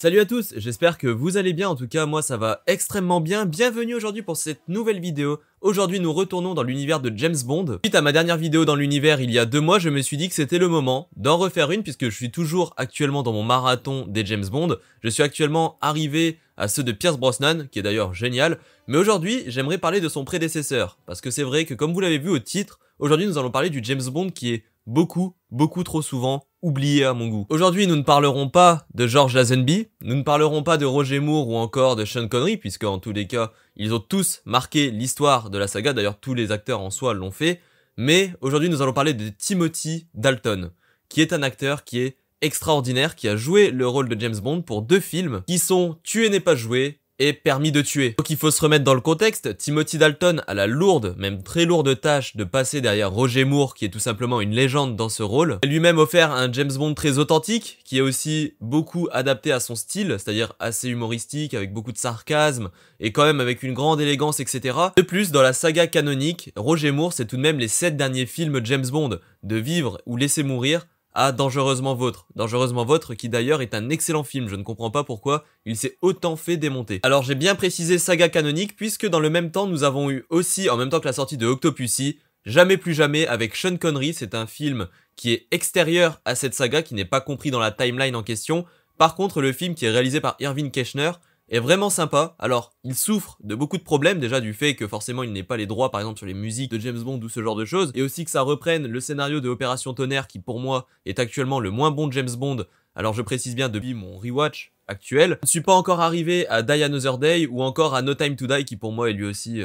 Salut à tous, j'espère que vous allez bien, en tout cas moi ça va extrêmement bien. Bienvenue aujourd'hui pour cette nouvelle vidéo. Aujourd'hui nous retournons dans l'univers de James Bond. Suite à ma dernière vidéo dans l'univers il y a 2 mois, je me suis dit que c'était le moment d'en refaire une puisque je suis toujours actuellement dans mon marathon des James Bond. Je suis actuellement arrivé à ceux de Pierce Brosnan, qui est d'ailleurs génial. Mais aujourd'hui j'aimerais parler de son prédécesseur, parce que c'est vrai que comme vous l'avez vu au titre, aujourd'hui nous allons parler du James Bond qui est beaucoup trop souvent oublié à mon goût. Aujourd'hui, nous ne parlerons pas de George Lazenby, nous ne parlerons pas de Roger Moore ou encore de Sean Connery, puisque en tous les cas, ils ont tous marqué l'histoire de la saga, d'ailleurs tous les acteurs en soi l'ont fait, mais aujourd'hui nous allons parler de Timothy Dalton, qui est un acteur qui est extraordinaire, qui a joué le rôle de James Bond pour 2 films, qui sont Tuer n'est pas joué et Permis de tuer. Donc il faut se remettre dans le contexte, Timothy Dalton a la lourde, même très lourde tâche de passer derrière Roger Moore, qui est tout simplement une légende dans ce rôle. Il a lui-même offert un James Bond très authentique, qui est aussi beaucoup adapté à son style, c'est-à-dire assez humoristique, avec beaucoup de sarcasme, et quand même avec une grande élégance, etc. De plus, dans la saga canonique, Roger Moore, c'est tout de même les 7 derniers films James Bond, de Vivre ou Laisser mourir, à Dangereusement Vôtre. Dangereusement Vôtre qui d'ailleurs est un excellent film, je ne comprends pas pourquoi il s'est autant fait démonter. Alors j'ai bien précisé saga canonique puisque dans le même temps nous avons eu aussi, en même temps que la sortie de Octopussy, Jamais plus jamais avec Sean Connery, c'est un film qui est extérieur à cette saga, qui n'est pas compris dans la timeline en question. Par contre le film qui est réalisé par Irving Kershner est vraiment sympa. Alors, il souffre de beaucoup de problèmes, déjà du fait que forcément il n'ait pas les droits par exemple sur les musiques de James Bond ou ce genre de choses, et aussi que ça reprenne le scénario de Opération Tonnerre qui pour moi est actuellement le moins bon de James Bond. Alors je précise bien depuis mon rewatch actuel. Je ne suis pas encore arrivé à Die Another Day ou encore à No Time to Die qui pour moi est lui aussi...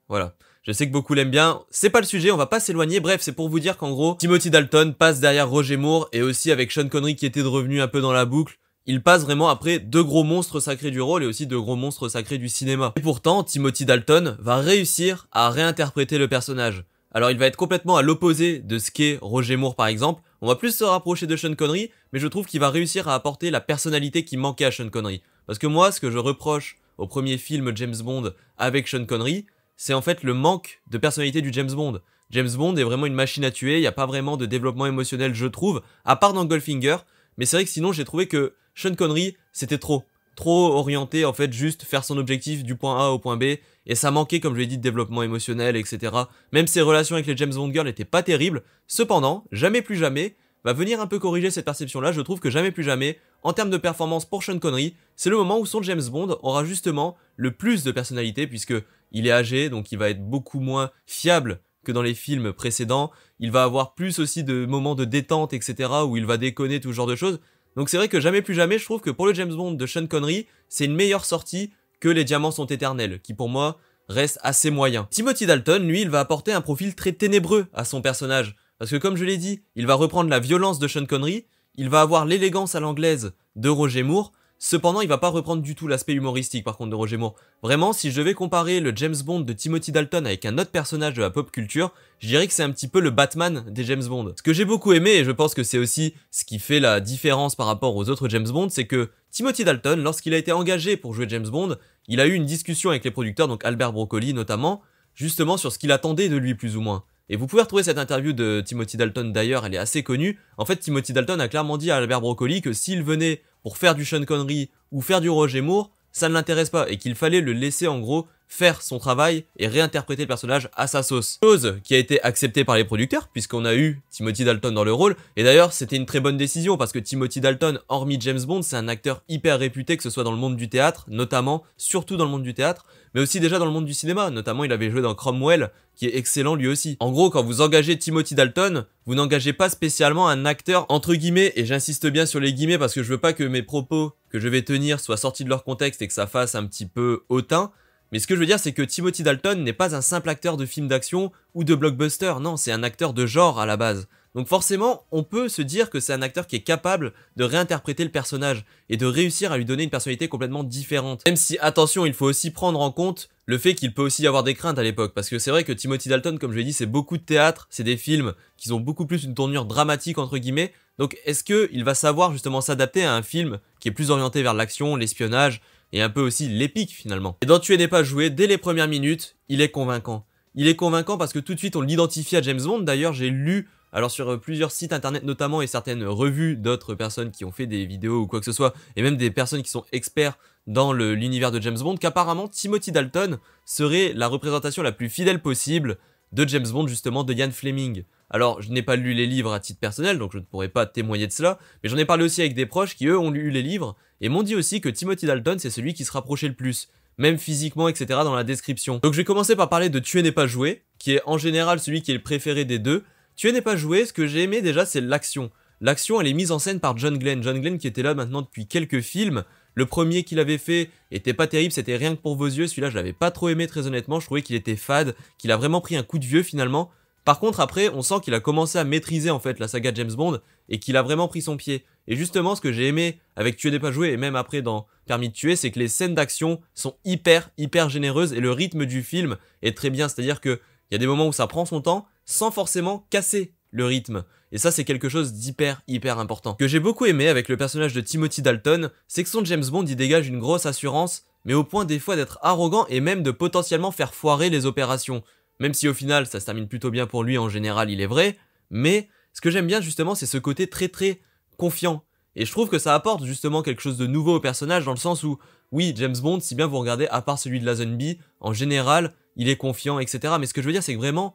Voilà. Je sais que beaucoup l'aiment bien, c'est pas le sujet, on va pas s'éloigner, bref, c'est pour vous dire qu'en gros, Timothy Dalton passe derrière Roger Moore et aussi avec Sean Connery qui était revenu un peu dans la boucle. Il passe vraiment après 2 gros monstres sacrés du rôle et aussi 2 gros monstres sacrés du cinéma. Et pourtant, Timothy Dalton va réussir à réinterpréter le personnage. Alors il va être complètement à l'opposé de ce qu'est Roger Moore par exemple. On va plus se rapprocher de Sean Connery, mais je trouve qu'il va réussir à apporter la personnalité qui manquait à Sean Connery. Parce que moi, ce que je reproche au premier film James Bond avec Sean Connery, c'est en fait le manque de personnalité du James Bond. James Bond est vraiment une machine à tuer, il n'y a pas vraiment de développement émotionnel je trouve, à part dans Goldfinger, mais c'est vrai que sinon j'ai trouvé que Sean Connery, c'était trop orienté en fait, juste faire son objectif du point A au point B, et ça manquait comme je l'ai dit de développement émotionnel, etc. Même ses relations avec les James Bond Girls n'étaient pas terribles, cependant, Jamais plus jamais va venir un peu corriger cette perception-là. Je trouve que Jamais plus jamais, en termes de performance pour Sean Connery, c'est le moment où son James Bond aura justement le plus de personnalité, puisque il est âgé, donc il va être beaucoup moins fiable que dans les films précédents. Il va avoir plus aussi de moments de détente, etc., où il va déconner, tout ce genre de choses. Donc c'est vrai que Jamais plus jamais, je trouve que pour le James Bond de Sean Connery, c'est une meilleure sortie que Les Diamants sont éternels, qui pour moi reste assez moyen. Timothy Dalton, lui, il va apporter un profil très ténébreux à son personnage. Parce que comme je l'ai dit, il va reprendre la violence de Sean Connery, il va avoir l'élégance à l'anglaise de Roger Moore, cependant il va pas reprendre du tout l'aspect humoristique par contre de Roger Moore. Vraiment, si je devais comparer le James Bond de Timothy Dalton avec un autre personnage de la pop culture, je dirais que c'est un petit peu le Batman des James Bond. Ce que j'ai beaucoup aimé, et je pense que c'est aussi ce qui fait la différence par rapport aux autres James Bond, c'est que Timothy Dalton, lorsqu'il a été engagé pour jouer James Bond, il a eu une discussion avec les producteurs, donc Albert Broccoli notamment, justement sur ce qu'il attendait de lui plus ou moins. Et vous pouvez retrouver cette interview de Timothy Dalton d'ailleurs, elle est assez connue. En fait, Timothy Dalton a clairement dit à Albert Broccoli que s'il venait pour faire du Sean Connery ou faire du Roger Moore, ça ne l'intéresse pas et qu'il fallait le laisser en gros faire son travail et réinterpréter le personnage à sa sauce. Chose qui a été acceptée par les producteurs puisqu'on a eu Timothy Dalton dans le rôle, et d'ailleurs c'était une très bonne décision parce que Timothy Dalton, hormis James Bond, c'est un acteur hyper réputé, que ce soit dans le monde du théâtre, notamment, surtout dans le monde du théâtre, mais aussi déjà dans le monde du cinéma, notamment il avait joué dans Cromwell, qui est excellent lui aussi. En gros, quand vous engagez Timothy Dalton, vous n'engagez pas spécialement un acteur entre guillemets, et j'insiste bien sur les guillemets parce que je veux pas que mes propos que je vais tenir soient sortis de leur contexte et que ça fasse un petit peu hautain. Mais ce que je veux dire, c'est que Timothy Dalton n'est pas un simple acteur de film d'action ou de blockbuster, non, c'est un acteur de genre à la base. Donc forcément, on peut se dire que c'est un acteur qui est capable de réinterpréter le personnage et de réussir à lui donner une personnalité complètement différente. Même si, attention, il faut aussi prendre en compte le fait qu'il peut aussi y avoir des craintes à l'époque, parce que c'est vrai que Timothy Dalton, comme je l'ai dit, c'est beaucoup de théâtre, c'est des films qui ont beaucoup plus une tournure dramatique entre guillemets, donc est-ce qu'il va savoir justement s'adapter à un film qui est plus orienté vers l'action, l'espionnage, et un peu aussi l'épique finalement. Et dans Tuer n'est pas joué, dès les premières minutes, il est convaincant. Il est convaincant parce que tout de suite on l'identifie à James Bond. D'ailleurs j'ai lu Alors sur plusieurs sites internet notamment et certaines revues d'autres personnes qui ont fait des vidéos ou quoi que ce soit, et même des personnes qui sont experts dans l'univers de James Bond, qu'apparemment Timothy Dalton serait la représentation la plus fidèle possible de James Bond justement de Ian Fleming. Alors je n'ai pas lu les livres à titre personnel, donc je ne pourrais pas témoigner de cela, mais j'en ai parlé aussi avec des proches qui eux ont lu les livres, et m'ont dit aussi que Timothy Dalton c'est celui qui se rapprochait le plus, même physiquement etc. dans la description. Donc je vais commencer par parler de Tuer n'est pas joué, qui est en général celui qui est le préféré des deux. Tuer n'est pas joué, ce que j'ai aimé déjà c'est l'action. L'action elle est mise en scène par John Glenn. John Glenn qui était là maintenant depuis quelques films. Le premier qu'il avait fait était pas terrible, c'était Rien que pour vos yeux. Celui-là je l'avais pas trop aimé très honnêtement, je trouvais qu'il était fade, qu'il a vraiment pris un coup de vieux finalement. Par contre après on sent qu'il a commencé à maîtriser en fait la saga James Bond et qu'il a vraiment pris son pied. Et justement ce que j'ai aimé avec Tuer n'est pas joué et même après dans Permis de tuer, c'est que les scènes d'action sont hyper généreuses et le rythme du film est très bien, c'est-à-dire que il y a des moments où ça prend son temps sans forcément casser le rythme. Et ça c'est quelque chose d'hyper important. Ce que j'ai beaucoup aimé avec le personnage de Timothy Dalton, c'est que son James Bond il dégage une grosse assurance, mais au point des fois d'être arrogant et même de potentiellement faire foirer les opérations. Même si au final ça se termine plutôt bien pour lui en général il est vrai, mais ce que j'aime bien justement c'est ce côté très confiant. Et je trouve que ça apporte justement quelque chose de nouveau au personnage dans le sens où, oui, James Bond, si bien vous regardez, à part celui de Lazenby, en général, il est confiant, etc. Mais ce que je veux dire, c'est que vraiment,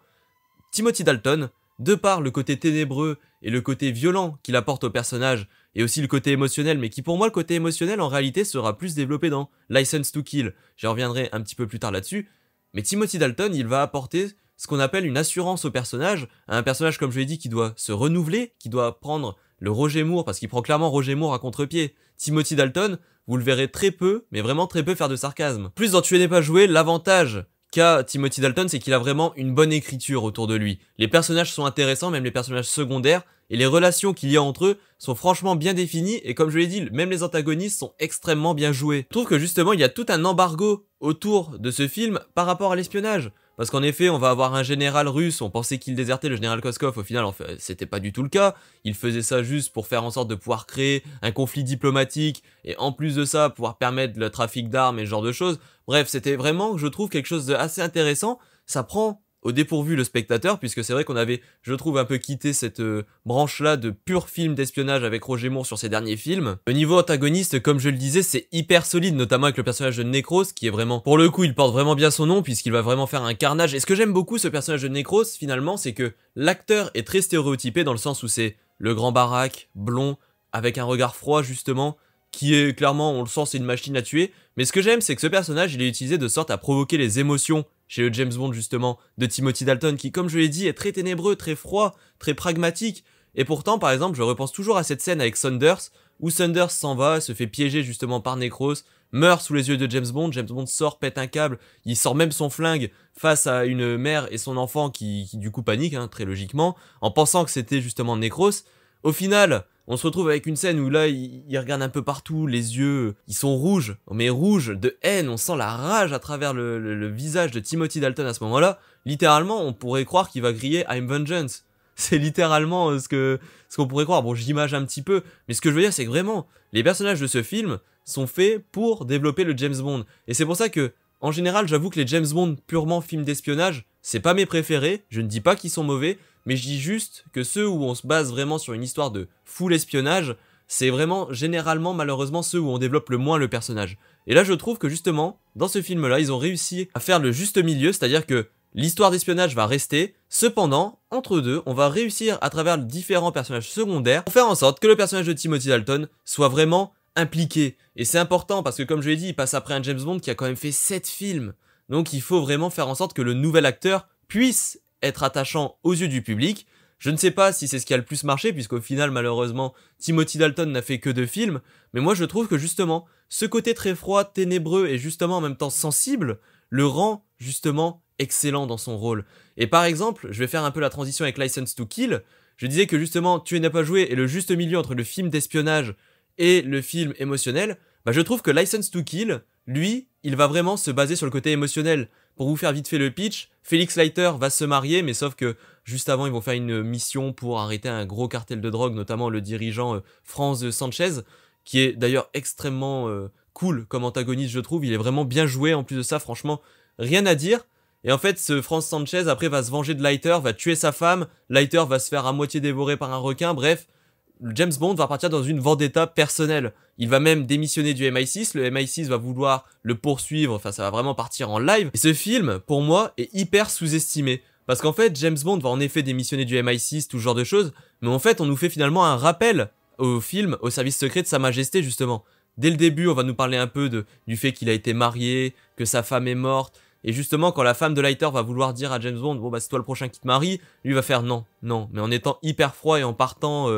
Timothy Dalton, de par le côté ténébreux et le côté violent qu'il apporte au personnage, et aussi le côté émotionnel, mais qui pour moi, le côté émotionnel, en réalité, sera plus développé dans License to Kill. J'y reviendrai un petit peu plus tard là-dessus. Mais Timothy Dalton, il va apporter ce qu'on appelle une assurance au personnage, à un personnage, comme je l'ai dit, qui doit se renouveler, qui doit prendre le Roger Moore, parce qu'il prend clairement Roger Moore à contre-pied. Timothy Dalton, vous le verrez très peu, mais vraiment très peu faire de sarcasme. Plus dans Tuer n'est pas joué, l'avantage qu'a Timothy Dalton, c'est qu'il a vraiment une bonne écriture autour de lui. Les personnages sont intéressants, même les personnages secondaires, et les relations qu'il y a entre eux sont franchement bien définies, et comme je l'ai dit, même les antagonistes sont extrêmement bien joués. Je trouve que justement, il y a tout un embargo autour de ce film par rapport à l'espionnage. Parce qu'en effet, on va avoir un général russe, on pensait qu'il désertait le général Koskov, au final, en fait, c'était pas du tout le cas. Il faisait ça juste pour faire en sorte de pouvoir créer un conflit diplomatique, et en plus de ça, pouvoir permettre le trafic d'armes et ce genre de choses. Bref, c'était vraiment, je trouve, quelque chose d'assez intéressant. Ça prend au dépourvu le spectateur, puisque c'est vrai qu'on avait, je trouve, un peu quitté cette branche-là de pur film d'espionnage avec Roger Moore sur ses derniers films. Au niveau antagoniste, comme je le disais, c'est hyper solide, notamment avec le personnage de Necros, qui est vraiment, pour le coup, il porte vraiment bien son nom, puisqu'il va vraiment faire un carnage. Et ce que j'aime beaucoup, ce personnage de Necros, finalement, c'est que l'acteur est très stéréotypé, dans le sens où c'est le grand baraque, blond, avec un regard froid, justement, qui est clairement, on le sent, c'est une machine à tuer. Mais ce que j'aime, c'est que ce personnage, il est utilisé de sorte à provoquer les émotions chez le James Bond, justement, de Timothy Dalton, qui, comme je l'ai dit, est très ténébreux, très froid, très pragmatique. Et pourtant, par exemple, je repense toujours à cette scène avec Saunders, où Saunders s'en va, se fait piéger justement par Necros, meurt sous les yeux de James Bond sort, pète un câble, il sort même son flingue face à une mère et son enfant qui du coup panique, hein, très logiquement, en pensant que c'était justement Necros. Au final, on se retrouve avec une scène où là, il regarde un peu partout, les yeux, ils sont rouges, mais rouges de haine, on sent la rage à travers le visage de Timothy Dalton à ce moment-là. Littéralement, on pourrait croire qu'il va griller I'm Vengeance. C'est littéralement ce qu'on pourrait croire. Bon, j'image un petit peu, mais ce que je veux dire, c'est que vraiment, les personnages de ce film sont faits pour développer le James Bond. Et c'est pour ça que, en général, j'avoue que les James Bond purement films d'espionnage, c'est pas mes préférés, je ne dis pas qu'ils sont mauvais, mais je dis juste que ceux où on se base vraiment sur une histoire de full espionnage, c'est vraiment généralement malheureusement ceux où on développe le moins le personnage. Et là je trouve que justement, dans ce film là, ils ont réussi à faire le juste milieu, c'est-à-dire que l'histoire d'espionnage va rester, cependant, entre deux, on va réussir à travers différents personnages secondaires pour faire en sorte que le personnage de Timothy Dalton soit vraiment impliqué. Et c'est important parce que comme je l'ai dit, il passe après un James Bond qui a quand même fait 7 films. Donc il faut vraiment faire en sorte que le nouvel acteur puisse être attachant aux yeux du public. Je ne sais pas si c'est ce qui a le plus marché, puisqu'au final, malheureusement, Timothy Dalton n'a fait que 2 films, mais moi je trouve que justement, ce côté très froid, ténébreux et justement en même temps sensible, le rend justement excellent dans son rôle. Et par exemple, je vais faire un peu la transition avec License to Kill, je disais que justement, Tuer n'est pas joué est le juste milieu entre le film d'espionnage et le film émotionnel, bah je trouve que License to Kill, lui, il va vraiment se baser sur le côté émotionnel. Pour vous faire vite fait le pitch, Felix Leiter va se marier, mais sauf que juste avant, ils vont faire une mission pour arrêter un gros cartel de drogue, notamment le dirigeant Franz Sanchez, qui est d'ailleurs extrêmement cool comme antagoniste, je trouve. Il est vraiment bien joué, en plus de ça, franchement, rien à dire. Et en fait, ce Franz Sanchez, après, va se venger de Leiter, va tuer sa femme, Leiter va se faire à moitié dévorer par un requin, bref, James Bond va partir dans une vendetta personnelle. Il va même démissionner du MI6, le MI6 va vouloir le poursuivre, enfin ça va vraiment partir en live. Et ce film, pour moi, est hyper sous-estimé. Parce qu'en fait, James Bond va en effet démissionner du MI6, tout ce genre de choses, mais en fait, on nous fait finalement un rappel au film, au service secret de Sa Majesté, justement. Dès le début, on va nous parler un peu du fait qu'il a été marié, que sa femme est morte, et justement, quand la femme de Leiter va vouloir dire à James Bond, bon bah c'est toi le prochain qui te marie, lui va faire non, non, mais en étant hyper froid et en partant,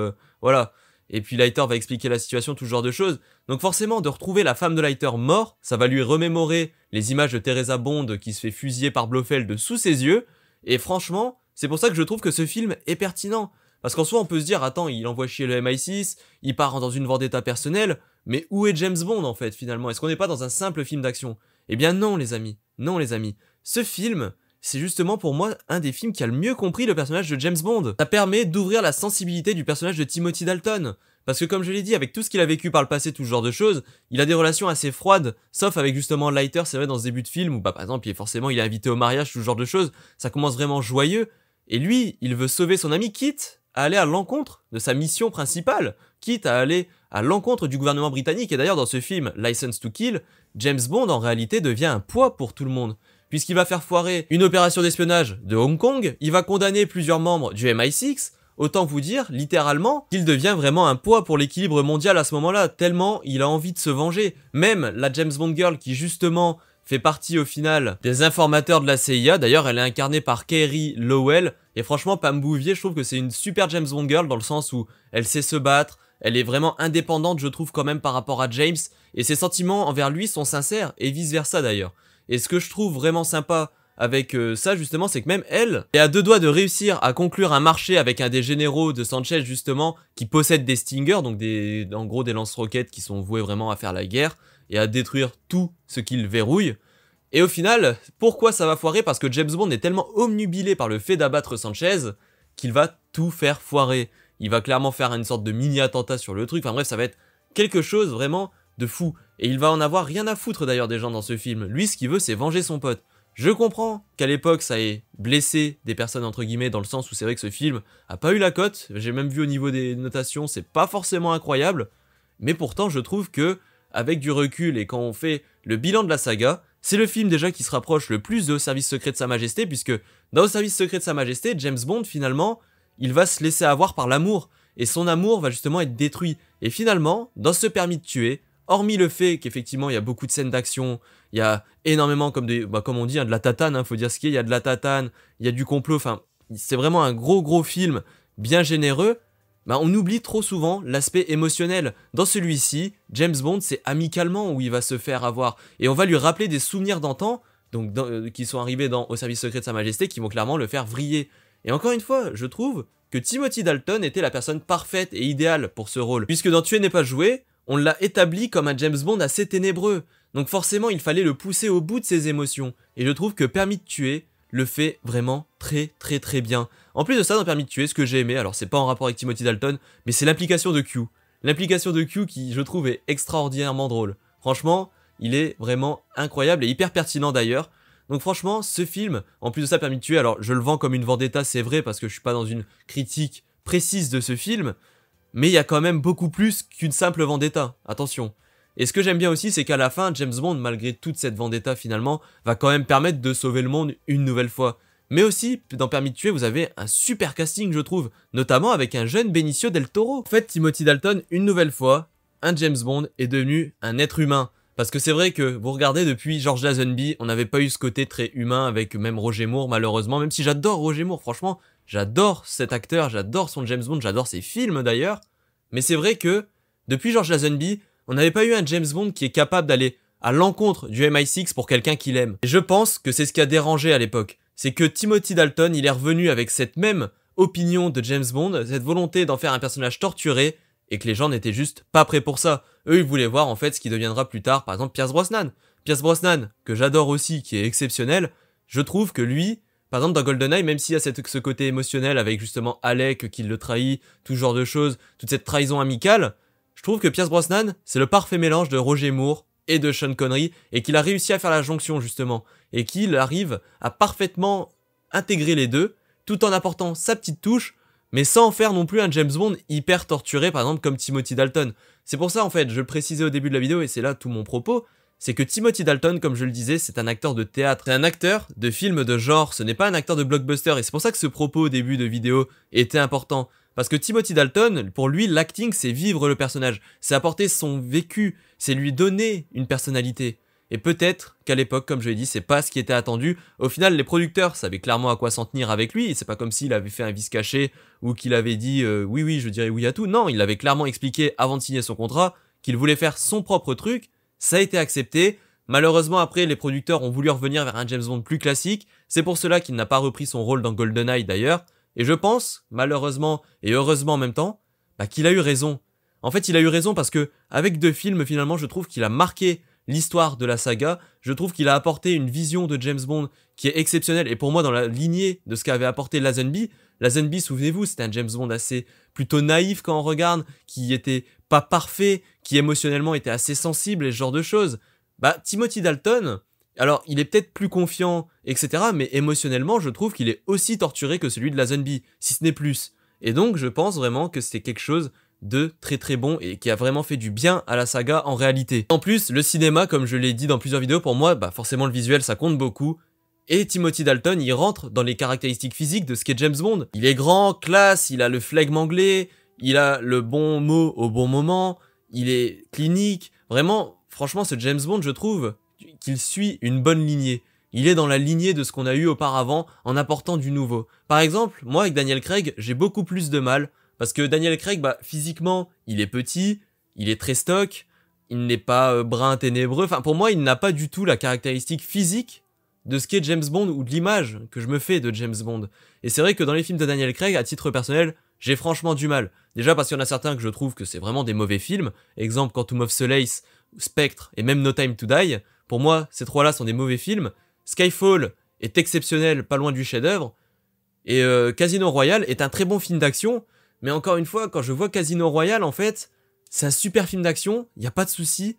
voilà. Et puis Leiter va expliquer la situation, tout ce genre de choses. Donc forcément, de retrouver la femme de Leiter morte, ça va lui remémorer les images de Teresa Bond qui se fait fusiller par Blofeld sous ses yeux. Et franchement, c'est pour ça que je trouve que ce film est pertinent. Parce qu'en soi, on peut se dire, attends, il envoie chier le MI6, il part dans une vendetta personnelle, mais où est James Bond en fait finalement? Est-ce qu'on n'est pas dans un simple film d'action? Eh bien non les amis, non les amis. Ce film, c'est justement pour moi un des films qui a le mieux compris le personnage de James Bond. Ça permet d'ouvrir la sensibilité du personnage de Timothy Dalton. Parce que comme je l'ai dit, avec tout ce qu'il a vécu par le passé, tout ce genre de choses, il a des relations assez froides, sauf avec justement Leiter, c'est vrai dans ce début de film, où bah, par exemple, forcément il est invité au mariage, tout ce genre de choses, ça commence vraiment joyeux, et lui, il veut sauver son ami, quitte à aller à l'encontre de sa mission principale, quitte à aller à l'encontre du gouvernement britannique, et d'ailleurs dans ce film, License to Kill, James Bond en réalité devient un poids pour tout le monde. Puisqu'il va faire foirer une opération d'espionnage de Hong Kong, il va condamner plusieurs membres du MI6, autant vous dire, littéralement, qu'il devient vraiment un poids pour l'équilibre mondial à ce moment-là, tellement il a envie de se venger. Même la James Bond Girl qui justement fait partie au final des informateurs de la CIA, d'ailleurs elle est incarnée par Keri Lowell, et franchement Pam Bouvier, je trouve que c'est une super James Bond Girl dans le sens où elle sait se battre, elle est vraiment indépendante je trouve quand même par rapport à James, et ses sentiments envers lui sont sincères, et vice versa d'ailleurs. Et ce que je trouve vraiment sympa avec ça justement, c'est que même elle est à deux doigts de réussir à conclure un marché avec un des généraux de Sanchez justement, qui possède des Stinger, donc en gros des lance-roquettes qui sont voués vraiment à faire la guerre, et à détruire tout ce qu'il verrouille. Et au final, pourquoi ça va foirer? Parce que James Bond est tellement omnubilé par le fait d'abattre Sanchez, qu'il va tout faire foirer. Il va clairement faire une sorte de mini-attentat sur le truc, enfin bref, ça va être quelque chose vraiment de fou. Et il va en avoir rien à foutre d'ailleurs des gens dans ce film. Lui, ce qu'il veut, c'est venger son pote. Je comprends qu'à l'époque, ça ait blessé des personnes entre guillemets, dans le sens où c'est vrai que ce film a pas eu la cote. J'ai même vu au niveau des notations, c'est pas forcément incroyable. Mais pourtant, je trouve que, avec du recul et quand on fait le bilan de la saga, c'est le film déjà qui se rapproche le plus de Au service secret de Sa Majesté, puisque dans Au service secret de Sa Majesté, James Bond, finalement, il va se laisser avoir par l'amour. Et son amour va justement être détruit. Et finalement, dans ce permis de tuer, hormis le fait qu'effectivement il y a beaucoup de scènes d'action, il y a énormément comme on dit, hein, de la tatane, faut dire ce qu'il y a de la tatane, il y a du complot, enfin c'est vraiment un gros film bien généreux, on oublie trop souvent l'aspect émotionnel. Dans celui-ci, James Bond c'est amicalement où il va se faire avoir, et on va lui rappeler des souvenirs d'antan, donc qui sont arrivés Au service secret de Sa Majesté, qui vont clairement le faire vriller. Et encore une fois, je trouve que Timothy Dalton était la personne parfaite et idéale pour ce rôle, puisque dans Tuer n'est pas joué, on l'a établi comme un James Bond assez ténébreux, donc forcément il fallait le pousser au bout de ses émotions, et je trouve que Permis de tuer le fait vraiment très bien. En plus de ça, dans Permis de tuer, ce que j'ai aimé, alors c'est pas en rapport avec Timothy Dalton, mais c'est l'implication de Q. L'implication de Q qui, je trouve, est extraordinairement drôle. Franchement, il est vraiment incroyable et hyper pertinent d'ailleurs. Donc franchement, ce film, en plus de ça, Permis de tuer, alors je le vends comme une vendetta, c'est vrai, parce que je suis pas dans une critique précise de ce film, mais il y a quand même beaucoup plus qu'une simple vendetta, attention. Et ce que j'aime bien aussi, c'est qu'à la fin, James Bond, malgré toute cette vendetta finalement, va quand même permettre de sauver le monde une nouvelle fois. Mais aussi, dans Permis de tuer, vous avez un super casting, je trouve, notamment avec un jeune Benicio del Toro. En fait, Timothy Dalton, une nouvelle fois, un James Bond est devenu un être humain. Parce que c'est vrai que, vous regardez, depuis George Lazenby, on n'avait pas eu ce côté très humain avec même Roger Moore, malheureusement, même si j'adore Roger Moore, franchement, j'adore cet acteur, j'adore son James Bond, j'adore ses films d'ailleurs. Mais c'est vrai que, depuis George Lazenby, on n'avait pas eu un James Bond qui est capable d'aller à l'encontre du MI6 pour quelqu'un qu'il aime. Et je pense que c'est ce qui a dérangé à l'époque. C'est que Timothy Dalton, il est revenu avec cette même opinion de James Bond, cette volonté d'en faire un personnage torturé, et que les gens n'étaient juste pas prêts pour ça. Eux, ils voulaient voir en fait ce qui deviendra plus tard, par exemple, Pierce Brosnan. Pierce Brosnan, que j'adore aussi, qui est exceptionnel, je trouve que lui, par exemple dans GoldenEye, même s'il y a ce côté émotionnel avec justement Alec qui le trahit, tout ce genre de choses, toute cette trahison amicale, je trouve que Pierce Brosnan, c'est le parfait mélange de Roger Moore et de Sean Connery, et qu'il a réussi à faire la jonction justement, et qu'il arrive à parfaitement intégrer les deux, tout en apportant sa petite touche, mais sans en faire non plus un James Bond hyper torturé, par exemple comme Timothy Dalton. C'est pour ça en fait, je le précisais au début de la vidéo, et c'est là tout mon propos, c'est que Timothy Dalton, comme je le disais, c'est un acteur de théâtre, c'est un acteur de film de genre, ce n'est pas un acteur de blockbuster, et c'est pour ça que ce propos au début de vidéo était important. Parce que Timothy Dalton, pour lui, l'acting, c'est vivre le personnage, c'est apporter son vécu, c'est lui donner une personnalité. Et peut-être qu'à l'époque, comme je l'ai dit, c'est pas ce qui était attendu. Au final, les producteurs savaient clairement à quoi s'en tenir avec lui, et c'est pas comme s'il avait fait un vice caché, ou qu'il avait dit oui, je dirais oui à tout. Non, il avait clairement expliqué avant de signer son contrat qu'il voulait faire son propre truc, ça a été accepté. Malheureusement, après, les producteurs ont voulu revenir vers un James Bond plus classique, c'est pour cela qu'il n'a pas repris son rôle dans GoldenEye d'ailleurs. Et je pense, malheureusement et heureusement en même temps, qu'il a eu raison. En fait, il a eu raison parce que, avec 2 films, finalement, je trouve qu'il a marqué l'histoire de la saga. Je trouve qu'il a apporté une vision de James Bond qui est exceptionnelle. Et pour moi, dans la lignée de ce qu'avait apporté Lazenby, souvenez-vous, c'était un James Bond assez plutôt naïf quand on regarde, qui était pas parfait, qui émotionnellement était assez sensible et ce genre de choses. Timothy Dalton, alors, il est peut-être plus confiant, etc., mais émotionnellement, je trouve qu'il est aussi torturé que celui de Lazenby, si ce n'est plus. Et donc, je pense vraiment que c'est quelque chose de très très bon et qui a vraiment fait du bien à la saga en réalité. En plus, le cinéma, comme je l'ai dit dans plusieurs vidéos, pour moi, forcément le visuel, ça compte beaucoup. Et Timothy Dalton, il rentre dans les caractéristiques physiques de ce qu'est James Bond. Il est grand, classe, il a le flegme anglais, il a le bon mot au bon moment, il est clinique. Vraiment, franchement, ce James Bond, je trouve qu'il suit une bonne lignée. Il est dans la lignée de ce qu'on a eu auparavant en apportant du nouveau. Par exemple, moi avec Daniel Craig, j'ai beaucoup plus de mal parce que Daniel Craig, physiquement, il est petit, il est très stock, il n'est pas brun ténébreux. Enfin, pour moi, il n'a pas du tout la caractéristique physique de ce qu'est James Bond ou de l'image que je me fais de James Bond. Et c'est vrai que dans les films de Daniel Craig, à titre personnel, j'ai franchement du mal. Déjà parce qu'il y en a certains que je trouve que c'est vraiment des mauvais films. Exemple Quantum of Solace, Spectre et même No Time to Die. Pour moi, ces 3-là sont des mauvais films. Skyfall est exceptionnel, pas loin du chef-d'œuvre. Et Casino Royale est un très bon film d'action. Mais encore une fois, quand je vois Casino Royale, en fait, c'est un super film d'action, il n'y a pas de souci.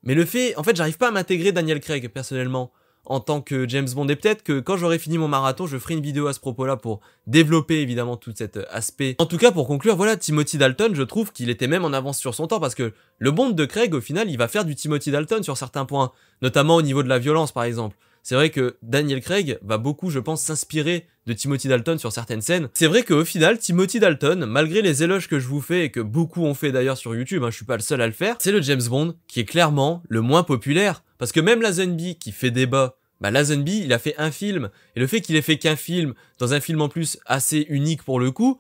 Mais le fait, en fait, j'arrive pas à m'intégrer Daniel Craig, personnellement, en tant que James Bond. Et peut-être que quand j'aurai fini mon marathon, je ferai une vidéo à ce propos-là pour développer, évidemment, tout cet aspect. En tout cas, pour conclure, voilà, Timothy Dalton, je trouve qu'il était même en avance sur son temps, parce que le Bond de Craig, au final, il va faire du Timothy Dalton sur certains points, notamment au niveau de la violence, par exemple. C'est vrai que Daniel Craig va beaucoup, je pense, s'inspirer de Timothy Dalton sur certaines scènes. C'est vrai qu'au final, Timothy Dalton, malgré les éloges que je vous fais et que beaucoup ont fait d'ailleurs sur YouTube, je suis pas le seul à le faire, c'est le James Bond qui est clairement le moins populaire. Parce que même Lazenby qui fait débat, Lazenby, il a fait un film, et le fait qu'il ait fait qu'un film, dans un film en plus assez unique pour le coup,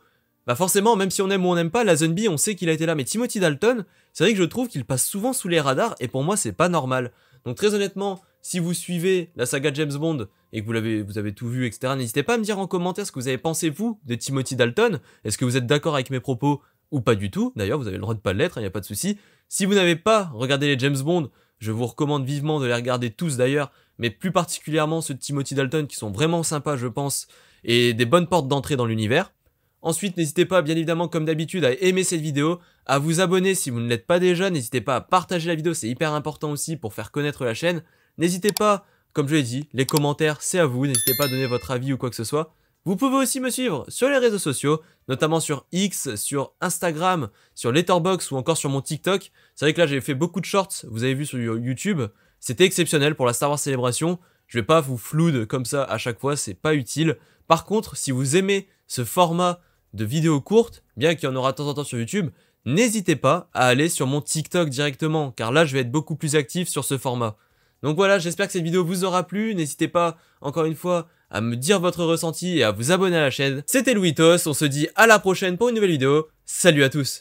forcément, même si on aime ou on n'aime pas, Lazenby, on sait qu'il a été là. Mais Timothy Dalton, c'est vrai que je trouve qu'il passe souvent sous les radars, et pour moi, c'est pas normal. Donc très honnêtement, si vous suivez la saga James Bond, et que vous avez tout vu, etc., n'hésitez pas à me dire en commentaire ce que vous avez pensé, vous, de Timothy Dalton. Est-ce que vous êtes d'accord avec mes propos, ou pas du tout? D'ailleurs, vous avez le droit de pas l'être, y a pas de souci. Si vous n'avez pas regardé les James Bond, je vous recommande vivement de les regarder tous d'ailleurs, mais plus particulièrement ceux de Timothy Dalton qui sont vraiment sympas, je pense, et des bonnes portes d'entrée dans l'univers. Ensuite, n'hésitez pas, bien évidemment, comme d'habitude, à aimer cette vidéo, à vous abonner si vous ne l'êtes pas déjà, n'hésitez pas à partager la vidéo, c'est hyper important aussi pour faire connaître la chaîne. N'hésitez pas, comme je l'ai dit, les commentaires, c'est à vous, n'hésitez pas à donner votre avis ou quoi que ce soit. Vous pouvez aussi me suivre sur les réseaux sociaux, notamment sur X, sur Instagram, sur Letterboxd ou encore sur mon TikTok. C'est vrai que là, j'ai fait beaucoup de shorts, vous avez vu sur YouTube. C'était exceptionnel pour la Star Wars Célébration. Je vais pas vous flouder comme ça à chaque fois, c'est pas utile. Par contre, si vous aimez ce format de vidéos courtes, bien qu'il y en aura de temps en temps sur YouTube, n'hésitez pas à aller sur mon TikTok directement, car là, je vais être beaucoup plus actif sur ce format. Donc voilà, j'espère que cette vidéo vous aura plu. N'hésitez pas, encore une fois, à me dire votre ressenti et à vous abonner à la chaîne. C'était Louitos, on se dit à la prochaine pour une nouvelle vidéo. Salut à tous!